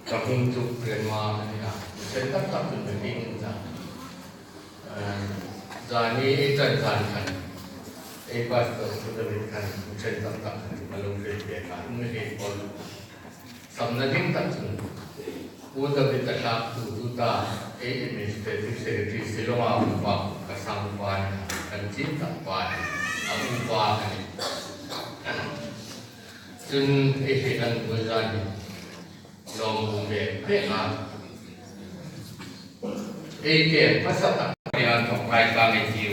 talking to grandma sen tak tak tu begini Zani ikan kan pas sudah berikan sen tak tak kalau berdekat mungkin pun samnaging tak tu udah berdekat tu dah administrative secretary silong apa kesampan kan cinta pan aku pan jun kan berani long về thế nào cái phát sát yang trong bài ba ngày chiều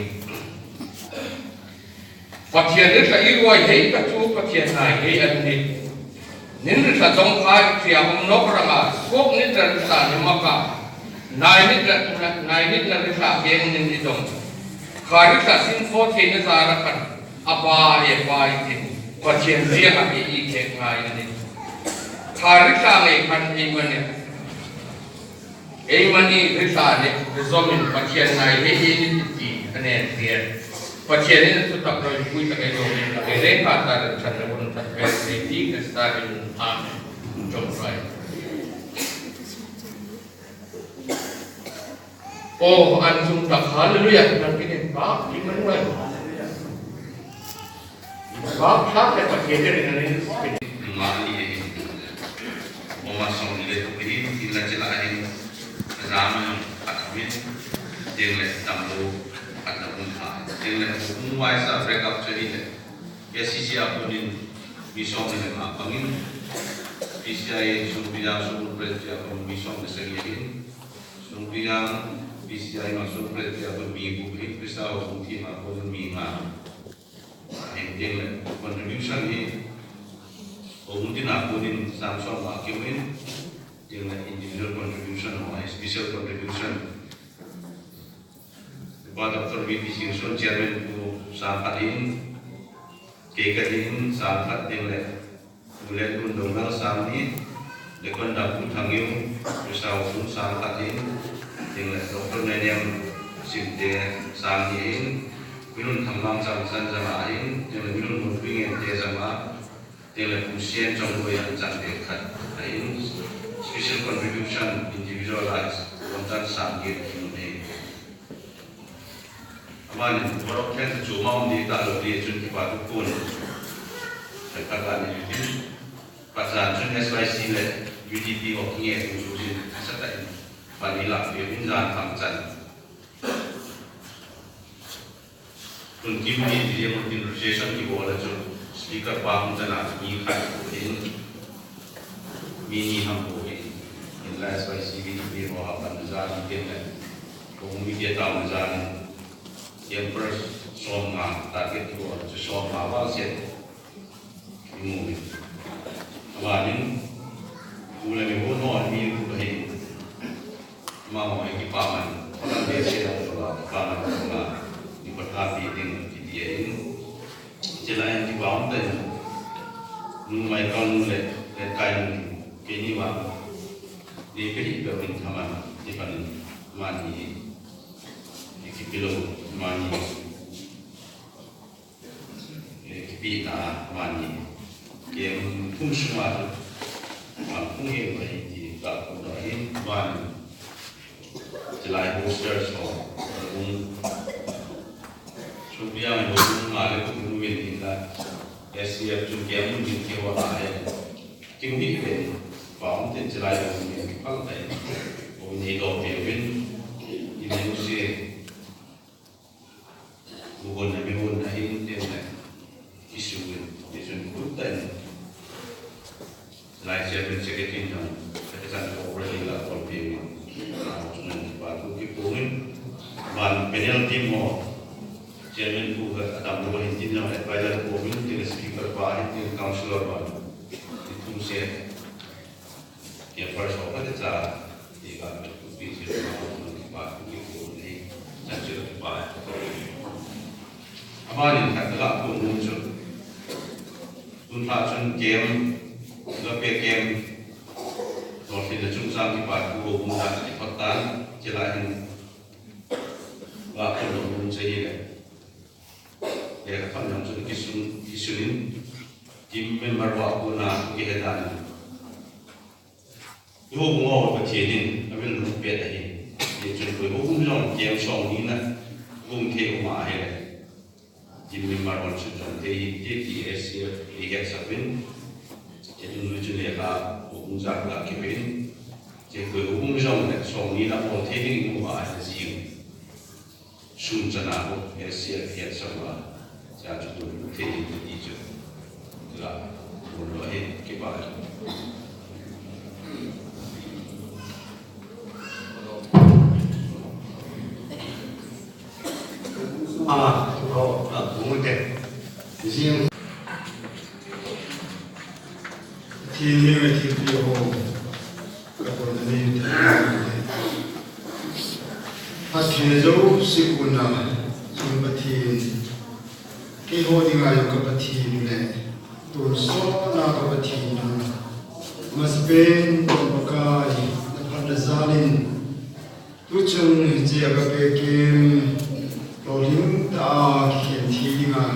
phát triển rất là yêu quý thấy các chú phát triển này cái anh đi nên rất là trong hai thì ông nói rằng là quốc nên rất là nhưng mà cả này nên rất là kiêng nên đi trong khai rất là xin phó thì nó ra là cần apa thì phát triển riêng là cái ý kiến này nên khai rất là ngày cần ý mani risa ne rezomin pasien nai he ni ti ane dia pasien ni tu tak perlu pui tak itu ni reka ta chan pun tak perlu ti ke stadium amen jom try oh anjung tak haleluya dan kini bab Immanuel bab tak pasien dengan ini mali oma song le ini tidak jelasin zaman admin dengan tamu ada umpa dengan umumai sa breakup jadi le ya sisi apa ni misong ni apa pangin PCI sumbidang sumber kerja apa misong keserian sumbidang PCI masuk kerja apa minggu ini bisa untuk apa minggu dengan contribution ni mungkin aku ni Samsung makin dengan individual contribution or special contribution. Pak Dr. B.P. Singson chairman ku sampai kekain sampai dengan mulai undang sampai dengan dapur tanggung bersama sampai dengan Dr. Nanyam Simte sampai minun tamang samsan jamain dengan minun mungkin dia sama dengan usia jangkau yang cantik kan. Special contribution individualized konten sanggit ini. Aman, orang kita cuma di dalam dia cuma kita pun katakan ini. Pasal cuma SYC le UDP okey itu sesuatu vanilla dia insan tamcan. Mungkin dia mungkin registration di bawah tu speaker paham jangan ikat ini mini hampu. Last by CVP or Banzan Gimlet, media Tamazan, Empress Soma, target to Soma was yet moving. One who let me go on me to him. Mamma, Ekipaman, what they say of Pama, you put happy in PTA. Till I am the mountain, my conlet, that kind of anyone. Di beri berwin taman di pan mani di kilo mani di pina mani yang pun semua pun yang baik di tak pun lain mani jelai poster so supaya orang malu pun mungkin tidak SCF juga mungkin kewalah tinggi ben phóng trên trái lại của mình phát thể của nhiệt độ biểu biến Indonesia buồn này bên buồn này trên này isu để chuẩn quốc tế lại sẽ bên sẽ cái kinh doanh cái sản phẩm này là còn biểu và cũng cái cố mình và bên nhau team một chairman của Adam Rowan tin rằng phải là cố mình thì speaker và thì councilor và thì cũng sẽ yang first of all kita tiga visi empat buku ini hancur baik. Amalin katalah pun muncul. Unfacun game, lebih game. Kalau tidak cuma empat buku mudah dipetan, jelahin. Waktu belum sehingga. Dia kata yang sudah kisunin, tim member waktu nak kehidupan. vô cùng ngồi và chế định nó bên lúc biệt là gì để chuẩn bị vô cùng dòng kéo sòng đi nè vùng theo mà hay là chỉ mình mà còn sử dụng thì TTS thì hiện sản phẩm chỉ dùng người chuyên nghiệp là vô cùng giặc là cái bên chỉ với vô cùng dòng này sòng đi là còn thế nhưng mà là gì xuân chân nào hiện hiện sản phẩmจะจุดดูที่ดีจุดละบนรถเก็บไว้ก็ผมเด็กจริงที่นี่ที่พี่โฮกับคนนี้พัฒนาโจสิกุณาสุนบัติที่โฮดิ้งอายุกับบัติเนี่ยตัวโซนากับบัตินะมาสเปนตัวปากายนับพันธุ์ซาลินตัวจงเจียกับเบกิมเราลิ้นตาเขียนทีดิ้งอา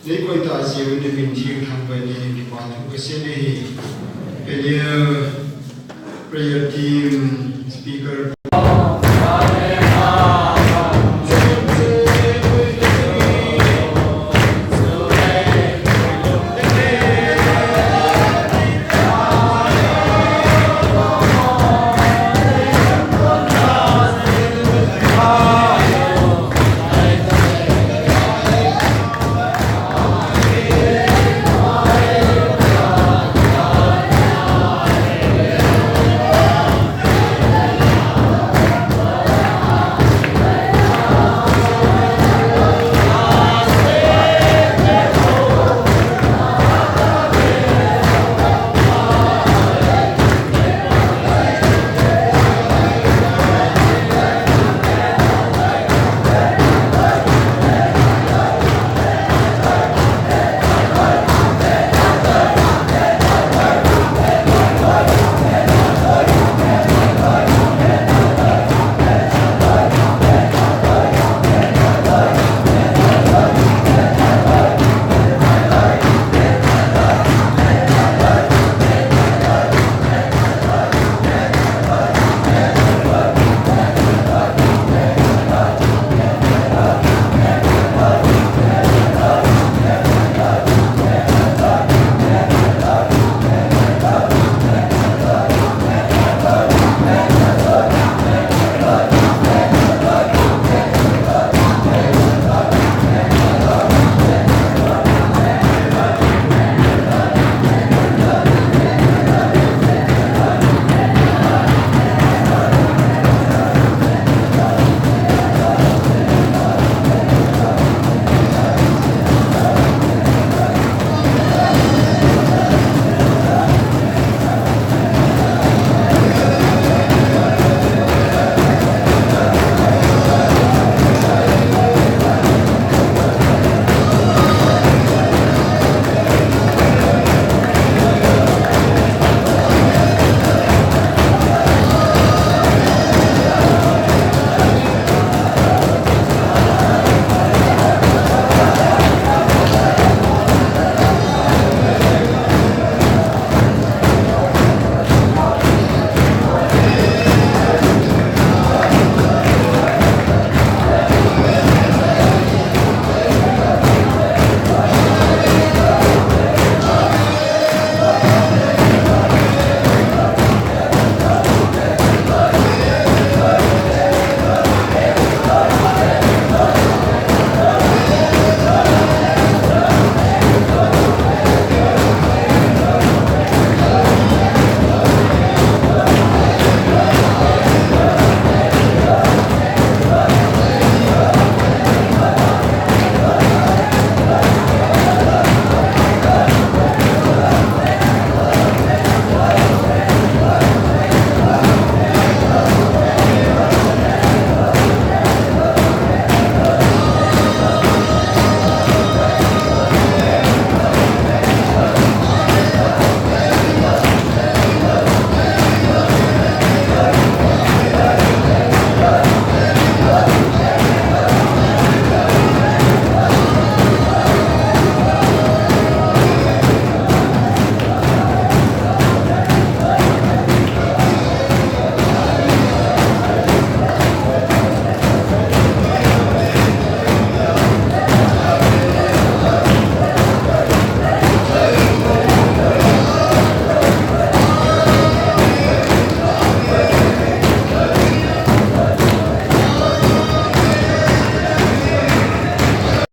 ในกวยตาเสียวในมินทีทำไปในที่บ้านทุกเส้นนี้เป็นprayer team speaker